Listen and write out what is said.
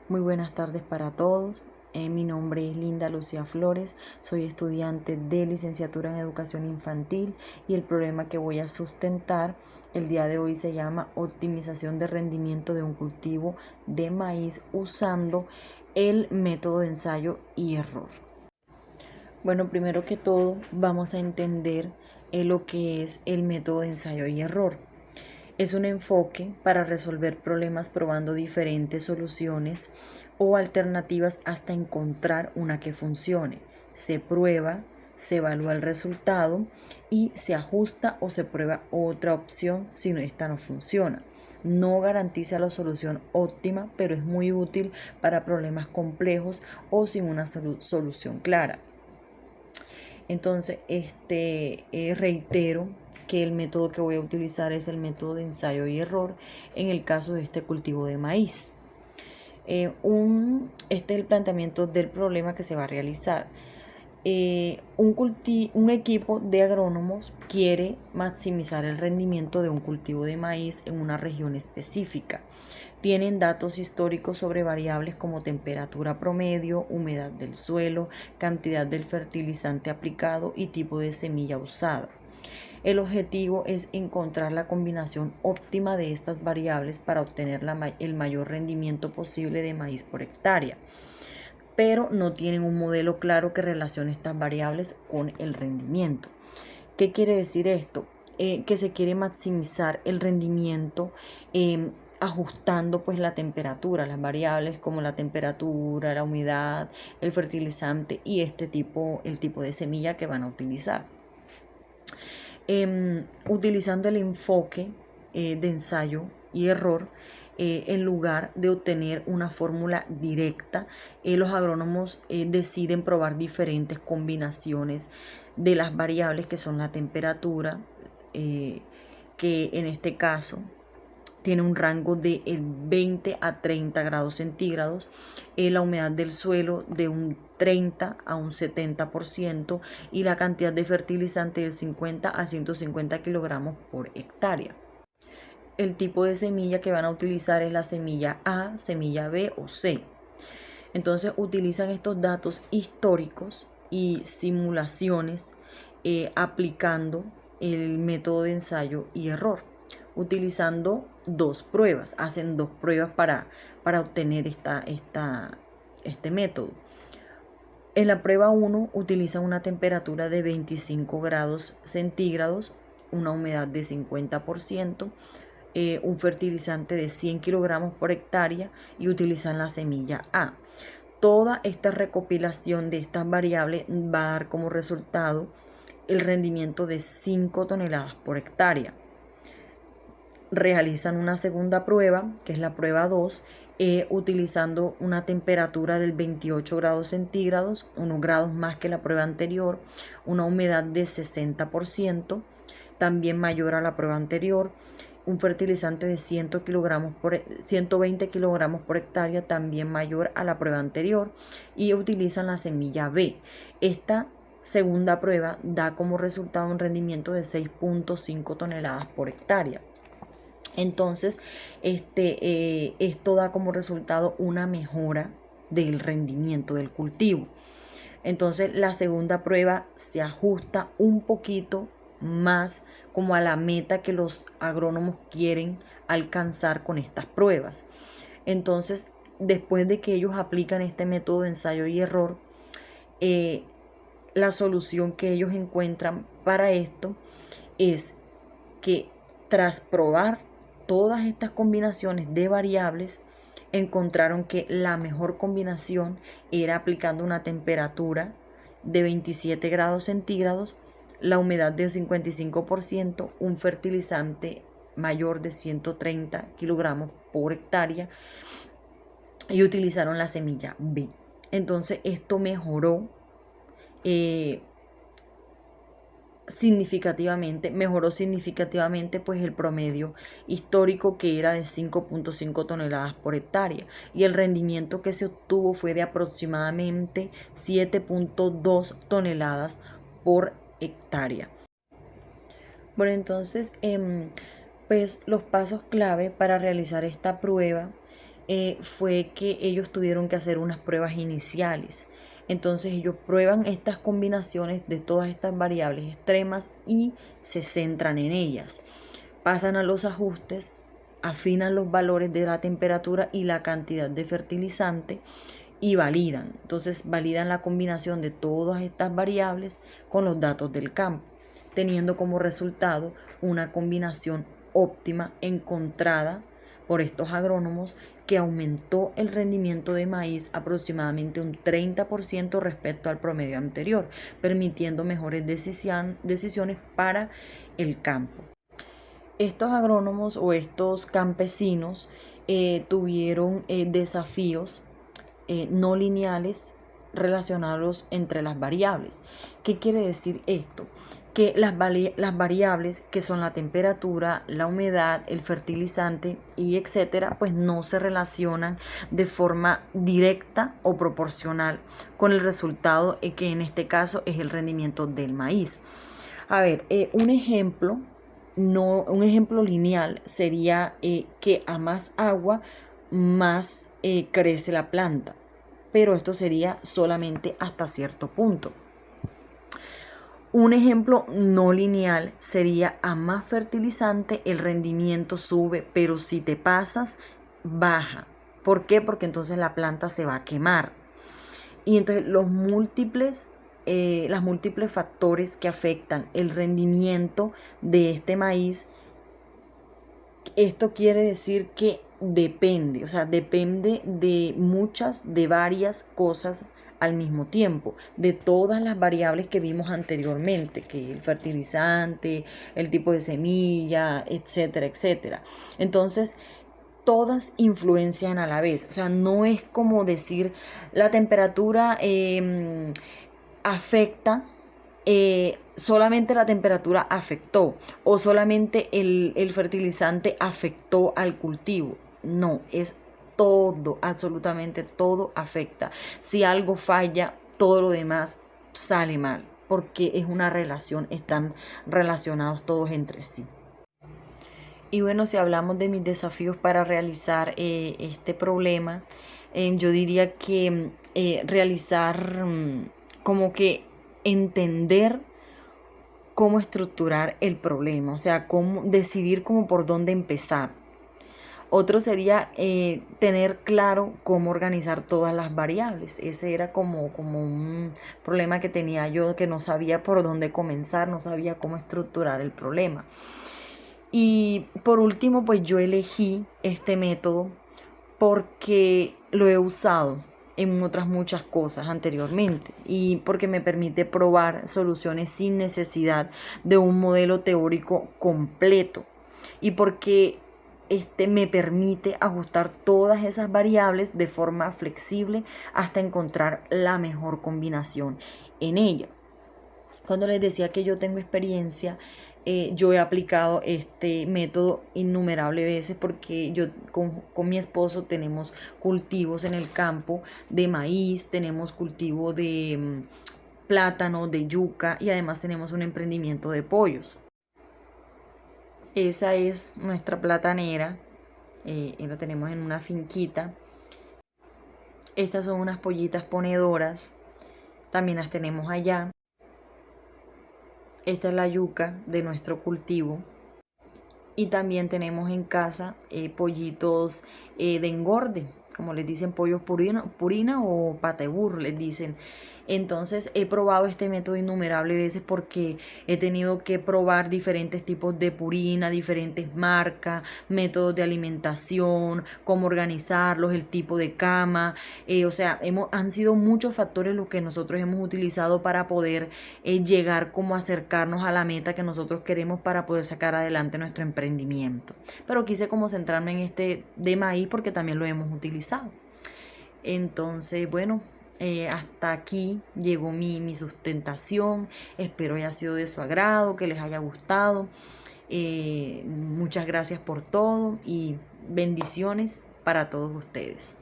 Muy buenas tardes para todos. Mi nombre es Linda Lucía Flores, soy estudiante de licenciatura en educación infantil y el problema que voy a sustentar el día de hoy se llama optimización de rendimiento de un cultivo de maíz usando el método de ensayo y error. Bueno, primero que todo vamos a entender lo que es el método de ensayo y error. Es un enfoque para resolver problemas probando diferentes soluciones o alternativas hasta encontrar una que funcione. Se prueba, se evalúa el resultado y se ajusta o se prueba otra opción si esta no funciona. No garantiza la solución óptima, pero es muy útil para problemas complejos o sin una solución clara. Entonces, reitero que el método que voy a utilizar es el método de ensayo y error en el caso de este cultivo de maíz. Este es el planteamiento del problema que se va a realizar. Un equipo de agrónomos quiere maximizar el rendimiento de un cultivo de maíz en una región específica. Tienen datos históricos sobre variables como temperatura promedio, humedad del suelo, cantidad del fertilizante aplicado y tipo de semilla usada. El objetivo es encontrar la combinación óptima de estas variables para obtener el mayor rendimiento posible de maíz por hectárea, pero no tienen un modelo claro que relacione estas variables con el rendimiento. ¿Qué quiere decir esto? Que se quiere maximizar el rendimiento ajustando pues la temperatura, las variables como la temperatura, la humedad, el fertilizante y el tipo de semilla que van a utilizar. Utilizando el enfoque de ensayo y error, en lugar de obtener una fórmula directa, los agrónomos deciden probar diferentes combinaciones de las variables que son la temperatura, que en este caso tiene un rango de 20 a 30 grados centígrados, la humedad del suelo de un 30 a un 70% y la cantidad de fertilizante de 50 a 150 kilogramos por hectárea. El tipo de semilla que van a utilizar es la semilla A, semilla B o C. Entonces utilizan estos datos históricos y simulaciones aplicando el método de ensayo y error, utilizando dos pruebas. Hacen dos pruebas para obtener este método. En la prueba 1 utilizan una temperatura de 25 grados centígrados, una humedad de 50%, un fertilizante de 100 kilogramos por hectárea y utilizan la semilla A. Toda esta recopilación de estas variables va a dar como resultado el rendimiento de 5 toneladas por hectárea. Realizan una segunda prueba, que es la prueba 2, utilizando una temperatura del 28 grados centígrados, unos grados más que la prueba anterior, una humedad de 60%, también mayor a la prueba anterior, un fertilizante de 120 kilogramos por hectárea, también mayor a la prueba anterior, y utilizan la semilla B. Esta segunda prueba da como resultado un rendimiento de 6.5 toneladas por hectárea. Entonces, esto da como resultado una mejora del rendimiento del cultivo. Entonces, la segunda prueba se ajusta un poquito más como a la meta que los agrónomos quieren alcanzar con estas pruebas. Entonces, después de que ellos aplican este método de ensayo y error, la solución que ellos encuentran para esto es que tras probar todas estas combinaciones de variables, encontraron que la mejor combinación era aplicando una temperatura de 27 grados centígrados, la humedad del 55%, un fertilizante mayor de 130 kilogramos por hectárea y utilizaron la semilla B. Entonces esto mejoró mejoró significativamente pues el promedio histórico, que era de 5.5 toneladas por hectárea, y el rendimiento que se obtuvo fue de aproximadamente 7.2 toneladas por hectárea. Bueno, entonces pues los pasos clave para realizar esta prueba fue que ellos tuvieron que hacer unas pruebas iniciales. Entonces ellos prueban estas combinaciones de todas estas variables extremas y se centran en ellas. Pasan a los ajustes, afinan los valores de la temperatura y la cantidad de fertilizante y validan. Entonces validan la combinación de todas estas variables con los datos del campo, teniendo como resultado una combinación óptima encontrada por estos agrónomos que aumentó el rendimiento de maíz aproximadamente un 30% respecto al promedio anterior, permitiendo mejores decisiones para el campo. Estos agrónomos o estos campesinos tuvieron desafíos no lineales relacionados entre las variables. ¿Qué quiere decir esto? Que las variables que son la temperatura, la humedad, el fertilizante y etcétera, pues no se relacionan de forma directa o proporcional con el resultado que en este caso es el rendimiento del maíz. A ver, un ejemplo, un ejemplo lineal sería que a más agua más crece la planta, pero esto sería solamente hasta cierto punto. Un ejemplo no lineal sería a más fertilizante el rendimiento sube, pero si te pasas, baja. ¿Por qué? Porque entonces la planta se va a quemar. Y entonces los múltiples factores que afectan el rendimiento de este maíz, esto quiere decir que depende, o sea, depende de varias cosas al mismo tiempo, de todas las variables que vimos anteriormente, que el fertilizante, el tipo de semilla, etcétera, etcétera. Entonces, todas influencian a la vez, o sea, no es como decir la temperatura afecta, solamente la temperatura afectó o solamente el fertilizante afectó al cultivo. No, es todo, absolutamente todo afecta. Si algo falla, todo lo demás sale mal, porque es una relación, están relacionados todos entre sí. Y bueno, si hablamos de mis desafíos para realizar este problema, yo diría que realizar como que entender cómo estructurar el problema, o sea, cómo decidir cómo por dónde empezar. Otro sería tener claro cómo organizar todas las variables. Ese era como un problema que tenía yo, que no sabía por dónde comenzar, no sabía cómo estructurar el problema. Y por último, pues yo elegí este método porque lo he usado en otras muchas cosas anteriormente y porque me permite probar soluciones sin necesidad de un modelo teórico completo y porque me permite ajustar todas esas variables de forma flexible hasta encontrar la mejor combinación en ella. Cuando les decía que yo tengo experiencia, yo he aplicado este método innumerables veces porque yo con mi esposo tenemos cultivos en el campo de maíz, tenemos cultivo de plátano, de yuca y además tenemos un emprendimiento de pollos. Esa es nuestra platanera, y la tenemos en una finquita. Estas son unas pollitas ponedoras, también las tenemos allá. Esta es la yuca de nuestro cultivo. Y también tenemos en casa pollitos de engorde, como les dicen, pollos purina o patebur, les dicen. Entonces he probado este método innumerables veces porque he tenido que probar diferentes tipos de purina, diferentes marcas, métodos de alimentación, cómo organizarlos, el tipo de cama. O sea, han sido muchos factores los que nosotros hemos utilizado para poder llegar como acercarnos a la meta que nosotros queremos para poder sacar adelante nuestro emprendimiento. Pero quise como centrarme en este de maíz porque también lo hemos utilizado. Entonces, bueno, hasta aquí llegó mi sustentación. Espero haya sido de su agrado, que les haya gustado. Muchas gracias por todo y bendiciones para todos ustedes.